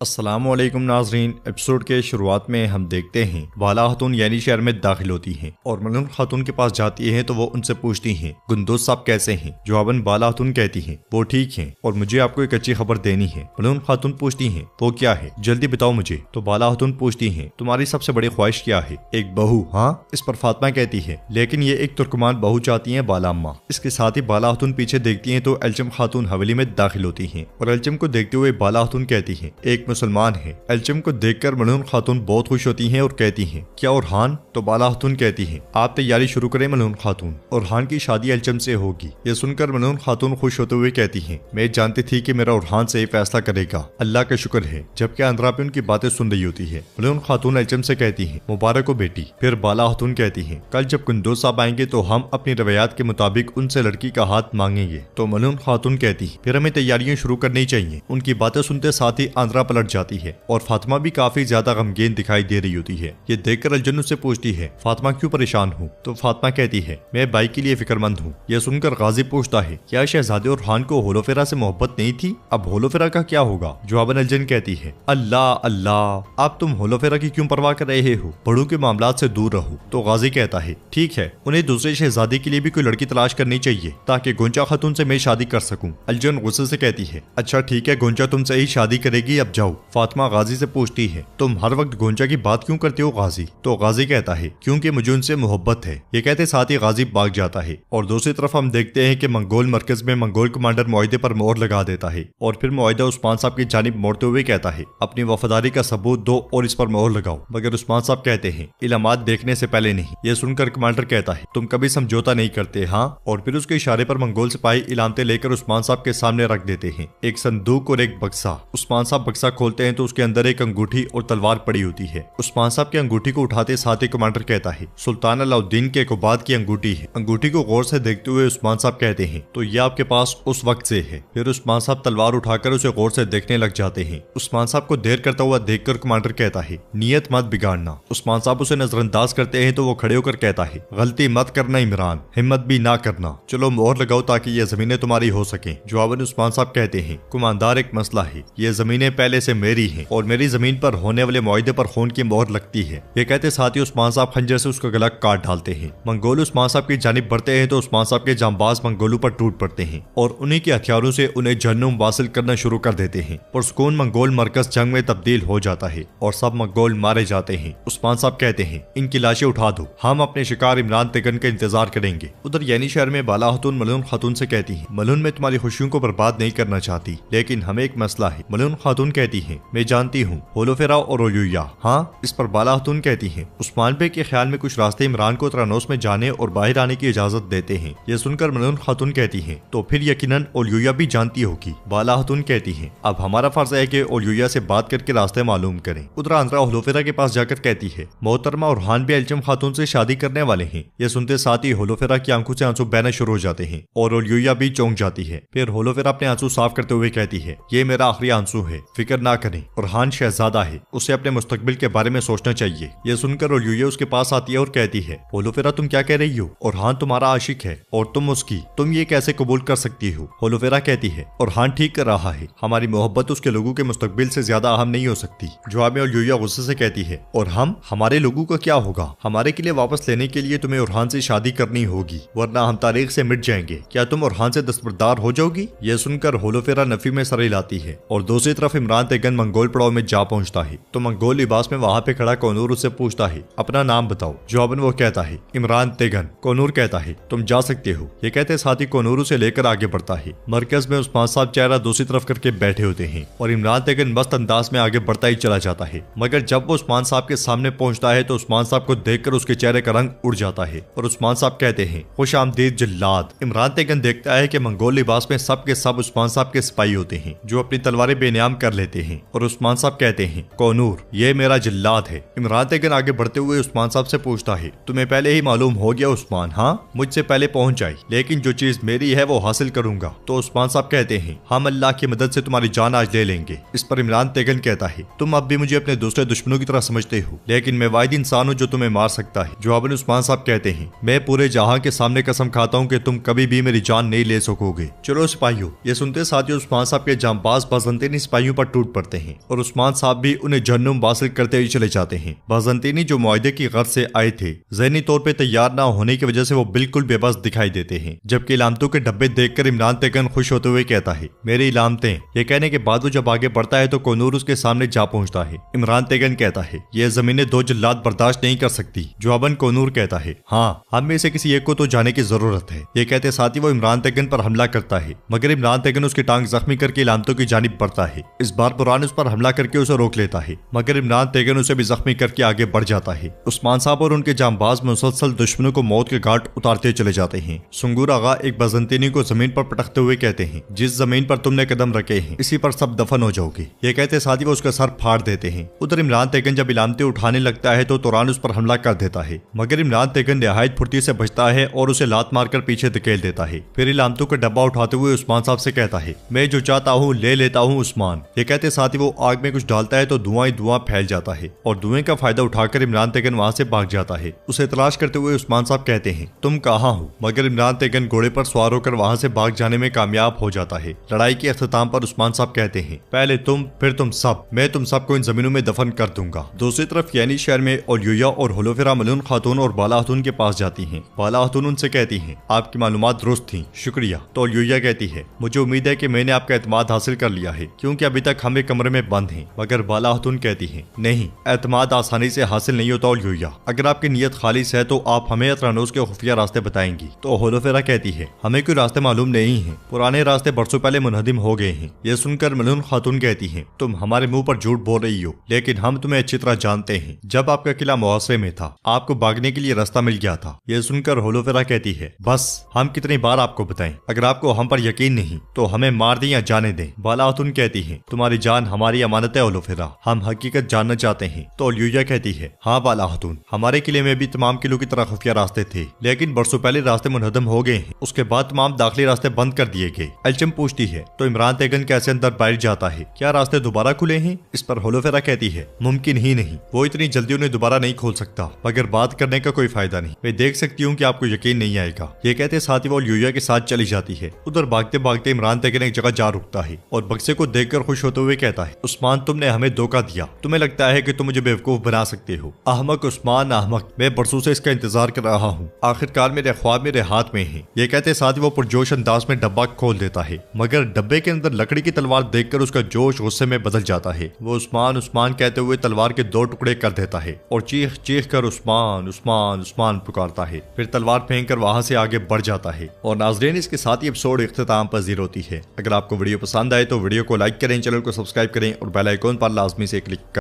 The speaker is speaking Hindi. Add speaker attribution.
Speaker 1: अस्सलामुअलैकुम नाजरीन। एपिसोड के शुरुआत में हम देखते हैं बाला खातून यानी शहर में दाखिल होती हैं और मलून खातून के पास जाती हैं तो वो उनसे पूछती हैं गुंदोज साहब कैसे हैं। जवाबन बाला खातून कहती हैं वो ठीक हैं और मुझे आपको एक अच्छी खबर देनी है। मलून खातून पूछती हैं वो क्या है, जल्दी बताओ मुझे। तो बाला खातून पूछती हैं तुम्हारी सबसे बड़ी ख्वाहिश क्या है। एक बहू। हाँ। इस पर फातिमा कहती है लेकिन ये एक तुर्कमान बहू चाहती है बाला अम्मा। इसके साथ ही बाला खातून पीछे देखती है तो एल्चम खातून हवेली में दाखिल होती है और एल्चम को देखते हुए बाला खातून कहती है एक मुसलमान है। एल्चम को देखकर मलून खातून बहुत खुश होती हैं और कहती हैं क्या ओरहान। तो बाला खातून कहती हैं आप तैयारी शुरू करें मलून खातून, ओरहान की शादी एल्चम से होगी। ये सुनकर मलून खातून खुश होते हुए कहती हैं मैं जानती थी कि मेरा ओरहान से फैसला करेगा, अल्लाह का शुक्र है। जबकि अंदरा पे उनकी बातें सुन रही होती है। मलून खातून एल्चम से कहती है मुबारक हो बेटी। फिर बाला खातून कहती है कल जब कुंदोज साहब आएंगे तो हम अपनी रवायात के मुताबिक उनसे लड़की का हाथ मांगेंगे। तो मलून खातून कहती है फिर हमें तैयारियां शुरू करनी चाहिए। उनकी बातें सुनते साथ ही आंद्रा पलट जाती है और फातिमा भी काफी ज्यादा गमगीन दिखाई दे रही होती है। ये देखकर अलजन्नू से पूछती है फातिमा क्यों परेशान हूँ। तो फातिमा कहती है मैं भाई के लिए फिक्रमंद हूँ। यह सुनकर गाजी पूछता है क्या शहजादे और खान को होलोफेरा से मोहब्बत नहीं थी, अब होलोफेरा का क्या होगा। जवाबन अलजन कहती है अल्लाह अल्लाह अब तुम होलोफेरा की क्यों परवाह कर रहे हो, बड़ों के मामलात से दूर रहो। तो गाजी कहता है ठीक है उन्हें दूसरे शहजादे के लिए भी कोई लड़की तलाश करनी चाहिए ताकि गोंचा खातून से मैं शादी कर सकूं। अलजन गुस्से से कहती है अच्छा ठीक है गोंचा तुमसे ही शादी करेगी, अब जाओ। फातिमा गाजी से पूछती है तुम हर वक्त गोंचा की बात क्यों करते हो गाजी। तो गाजी कहता है क्योंकि मुझे उनसे मोहब्बत है। ये कहते साथ ही गाजी भाग जाता है और दूसरी तरफ हम देखते हैं कि मंगोल मरकज में मंगोल कमांडर मुआहिदे पर मोहर लगा देता है और फिर मुआहिदा उस्मान साहब की जानिब मोड़ते हुए कहता है अपनी वफादारी का सबूत दो और इस पर मोहर लगाओ। मगर उस्मान साहब कहते हैं इलामात देखने से पहले नहीं। यह सुनकर कमांडर कहता है तुम कभी समझौता नहीं करते। हाँ। और फिर उसके इशारे पर मंगोल सिपाही इलामतें लेकर उस्मान साहब के सामने रख देते हैं, एक संदूक और एक बक्सा। उस्मान साहब बक्सा खोलते हैं तो उसके अंदर एक अंगूठी और तलवार पड़ी होती है। उस्मान साहब की अंगूठी को उठाते साथ ही कमांडर कहता है सुल्तान अलाउद्दीन के कुबाद की अंगूठी है। अंगूठी को गौर से देखते हुए उस्मान साहब कहते हैं तो ये आपके पास उस वक्त से है। फिर उस्मान साहब तलवार उठाकर उसे गौर से देखने लग जाते हैं। उस्मान साहब को देर करता हुआ देखकर कमांडर कहता है नियत मत बिगाड़ना। उस्मान साहब उसे नजरअंदाज करते हैं तो वो खड़े होकर कहता है गलती मत करना इमरान, हिम्मत भी ना करना, चलो मोहर लगाओ ताकि ये जमीनें तुम्हारी हो सके। जवाबन उस्मान साहब कहते हैं कुमानदार एक मसला है, ये जमीनें पहले से मेरी हैं और मेरी जमीन पर होने वाले मुआहिदे पर खून की मोहर लगती है। ये कहते साथ ही उस्मान साहब खंजर से उसका गला काट डालते हैं। मंगोल उस्मान साहब की जानिब बढ़ते हैं तो उस्मान साहब के जांबाज मंगोलों पर टूट पड़ते हैं और उन्हीं के हथियारों से उन्हें जहन्नुम वासिल करना शुरू कर देते हैं। पुरस्कून मंगोल मरकज जंग में तब्दील हो जाता है और सब मंगोल मारे जाते हैं। उस्मान साहब कहते हैं इनकी लाशें उठा दो, हम अपने शिकार इमरान तेगन का इंतजार करेंगे। उधर यानी शहर में बाला खातून मलून खातून से कहती है मलून में तुम्हारी खुशियों को बर्बाद नहीं करना चाहती लेकिन हमें एक मसला है। मलून खातून कहती है मैं जानती हूँ होलोफेरा और ओलुया। हाँ। इस पर बाला खातून कहती है उस्मान बे के ख्याल में कुछ रास्ते इमरान को त्रानोस में जाने और बाहर आने की इजाजत देते हैं। यह सुनकर मलून खातून कहती है तो फिर यकीनन ओलुया भी जानती होगी। बाला खातून कहती है अब हमारा फर्ज है कि ओलुया से बात करके रास्ते मालूम करें। उधर आंद्रा होलोफेरा के पास जाकर कहती है मोहतरमा और हान भी एल्चम खातून से शादी करने वाले हैं। यह सुनते साथ ही होलोफेरा की आंखों से आंसू बहना शुरू हो जाते हैं और ओलुया भी चौंक जाती है। फिर होलोफेरा अपने आंसू साफ करते हुए कहती है ये मेरा आखिरी आंसू है, फिक्र ना करें, और हान शहजादा है, उसे अपने मुस्तकबिल के बारे में सोचना चाहिए। यह सुनकर ओलुया उसके पास आती है और कहती है होलोफेरा तुम क्या कह रही हो, और हान तुम्हारा आशिक है और तुम उसकी, तुम ये कैसे कबूल कर सकती हो। होलोफेरा कहती है और हान ठीक कर रहा है, हमारी मोहब्बत उसके लोगों के मुस्तकबिल से ज्यादा अहम नहीं हो सकती। जवाब में ओलुया गुस्से से कहती है और हम, हमारे लोगों का क्या होगा, हमारे किले वापस लेने के लिए तुम्हें ओरहान से शादी करनी होगी वरना हम तारीख से मिट जाएंगे। क्या तुम ओरहान से दस्तबरदार हो जाओगी। यह सुनकर होलोफेरा नफी में सर हिलाती है और दूसरी तरफ इमरान तेगन मंगोल पड़ाव में जा पहुंचता है तो मंगोल लिबास में वहां पे खड़ा कोनूर उससे पूछता है अपना नाम बताओ। जवाबन वो कहता है इमरान तेगन। कोनूर कहता है तुम जा सकते हो। ये कहते साथ ही कोनूर उसे लेकर आगे बढ़ता है। मरकज में उस्मान साहब चेहरा दूसरी तरफ करके बैठे होते हैं और इमरान तेगन मस्त अंदाज में आगे बढ़ता ही चला जाता है। मगर जब वो उस्मान साहब के सामने पहुंचता है तो उस्मान साहब को देखकर उसके चेहरे का रंग उड़ जाता है और उस्मान साहब कहते हैं खुश आमदीद जल्लाद। इमरान तेगन देखता है कि मंगोल लिबास में सब के सब उस्मान साहब के सिपाही होते हैं जो अपनी तलवारें बेनियाम कर लेते हैं और उस्मान साहब कहते हैं कोनूर ये मेरा जल्लाद है। इमरान तेगन आगे बढ़ते हुए उस्मान साहब से पूछता है तुम्हें पहले ही मालूम हो गया उस्मान। हाँ, मुझसे पहले पहुंच आई लेकिन जो चीज मेरी है वो हासिल करूंगा। तो उस्मान साहब कहते हैं हम अल्लाह की मदद से तुम्हारी जान आज ले लेंगे। इस पर इमरान तेगन कहता है तुम अब भी मुझे अपने दूसरे दुश्मनों की तरह समझते हो लेकिन मैं वाहिद इंसान हूँ जो तुम्हें मार सकता है। जवाबन उस्मान साहब कहते हैं मैं पूरे जहां के सामने कसम खाता हूँ कि तुम कभी भी मेरी जान नहीं ले सकोगे। चलो सिपाहियों। ये सुनते साथ ही उस्मान साहब के जांबाज बाज़ंतीन सिपाहियों पर टूट टूट पड़ते हैं और उस्मान साहब भी उन्हें जहन्नुम वासिल करते हुए चले जाते हैं। बाज़ंतीनी जो मुआहदे की गर्ज से आए थे, ज़हनी तौर पे तैयार ना होने की वजह से वो बिल्कुल बेबस दिखाई देते हैं। जबकि इलामतों के डब्बे देखकर इमरान तेगन खुश होते हुए कहता है, मेरी इलामतें। ये कहने के बाद वो जब आगे बढ़ता है तो कोनूर उसके सामने जा पहुंचता है। इमरान तेगन कहता है, ये जमीनें 2 जल्लाद बर्दाश्त नहीं कर सकती। जवाबन कोनूर कहता है, हाँ, हम में से किसी एक को तो जाने की जरूरत है। ये कहते साथ ही वो इमरान तेगन पर हमला करता है, मगर इमरान तेगन उसकी टांग जख्मी करके इलामतों की जानिब बढ़ता है। इस बार बुरहान उस पर हमला करके उसे रोक लेता है, मगर इमरान तेगन उसे भी जख्मी करके आगे बढ़ जाता है। उस्मान साहब और उनके जांबाज मुसलसल दुश्मनों को मौत के घाट उतारते चले जाते हैं। सुंगूर आगा एक बाज़ंतीनी को जमीन पर पटकते हुए कहते हैं, जिस जमीन पर तुमने कदम रखे हैं इसी पर सब दफन हो जाओगे। ये कहते साथ ही वो उसका सर फाड़ देते हैं। उधर इमरान तेगन जब इलामतें उठाने लगता है तो तुरान उस पर हमला कर देता है, मगर इमरान तेगन निहायत फुर्ती से बचता है और उसे लात मारकर पीछे धकेल देता है। फिर इलामतों का डब्बा उठाते हुए उस्मान साहब से कहता है, मैं जो चाहता हूँ ले लेता हूँ उस्मान। ये कहते साथ ही वो आग में कुछ डालता है तो धुआं ही धुआं फैल जाता है और धुएं का फायदा उठाकर इमरान तेगन वहां से भाग जाता है। उसे तलाश करते हुए उस्मान साहब कहते हैं, तुम कहाँ हो? मगर इमरान तेगन घोड़े पर सवार होकर वहां से भाग जाने में कामयाब हो जाता है। लड़ाई के अख्ताम पर उस्मान साहब कहते हैं, पहले तुम फिर तुम सब, मैं तुम सबको इन जमीनों में दफन कर दूंगा। दूसरी तरफ यानी शहर में औलिया और होलोफेरा मलून खातून और बाला खातून के पास जाती हैं। बाला खातून उनसे कहती हैं, आपकी मालूमात दुरुस्त थी, शुक्रिया। तो औलिया कहती है, मुझे उम्मीद है कि मैंने आपका एतमाद हासिल कर लिया है, क्योंकि अभी तक हम एक कमरे में बंद हैं। मगर बाला खातून कहती है, नहीं, एतमाद आसानी से हासिल नहीं होता औलिया। अगर आपकी नीयत खालिस है तो आप हमें अतरानोस के खुफिया रास्ते बताएंगी। तो होलोफेरा कहती है, हमें कोई रास्ते मालूम नहीं है, पुराने रास्ते बरसों पहले मुनहदिम हो गए हैं। यह सुनकर मलून खातून कहती हैं, तुम हमारे मुंह पर झूठ बोल रही हो, लेकिन हम तुम्हें अच्छी तरह जानते हैं। जब आपका किला मुहासरे में था, आपको भागने के लिए रास्ता मिल गया था। यह सुनकर होलोफेरा कहती है, बस हम कितनी बार आपको बताएं, अगर आपको हम पर यकीन नहीं तो हमें मार दें या जाने दें। बाला खातून कहती है, तुम्हारी जान हमारी अमानत है होलोफेरा, हम हकीकत जानना चाहते हैं। तो औलिया कहती है, हाँ बाला खातून, हमारे किले में भी तमाम किलों की तरह खुफिया रास्ते थे, लेकिन बरसों पहले रास्ते मुनहदम हो गए हैं। उसके बाद तमाम दाखिली रास्ते बंद कर दिए गए। एल्चम पूछती है, तो इमरान तेगन कैसे अंदर बाहर जाता है? क्या रास्ते दोबारा खुले हैं? इस पर होलोफेरा कहती है, मुमकिन ही नहीं, वो इतनी जल्दी उन्हें दोबारा नहीं खोल सकता, मगर बात करने का कोई फायदा नहीं। मैं देख सकती हूँ कि आपको यकीन नहीं आएगा। ये कहते साथ ही वो ल्यूया के साथ चली जाती है। उधर भागते भागते इमरान तेगन एक जगह जा रुकता है और बक्से को देखकर खुश होते हुए कहता है, उस्मान, तुमने हमें धोखा दिया। तुम्हें लगता है कि तुम मुझे बेवकूफ बना सकते हो। अहमक उस्मान, अहमक, मैं बरसों से इसका इंतजार कर रहा हूँ। आखिरकार मेरे ख्वाब मेरे हाथ में है। ये कहते साथ ही वो पुरजोश अंदाज में डब्बा खोल देता है, मगर डब्बे के अंदर लकड़ी की तलवार देखकर उसका जोश गुस्से में बदल जाता है। वो उस्मान उस्मान कहते हुए तलवार के 2 टुकड़े कर देता है और चीख चीख कर उस्मान उस्मान उस्मान पुकारता है। फिर तलवार फेंक कर वहां से आगे बढ़ जाता है। और नाज़रीन, इसके साथ ही एपिसोड इख्तिताम पजीर होती है। अगर आपको वीडियो पसंद आए तो वीडियो को लाइक करें, चैनल को सब्सक्राइब करें और बेल आइकॉन पर लाजमी से क्लिक करें।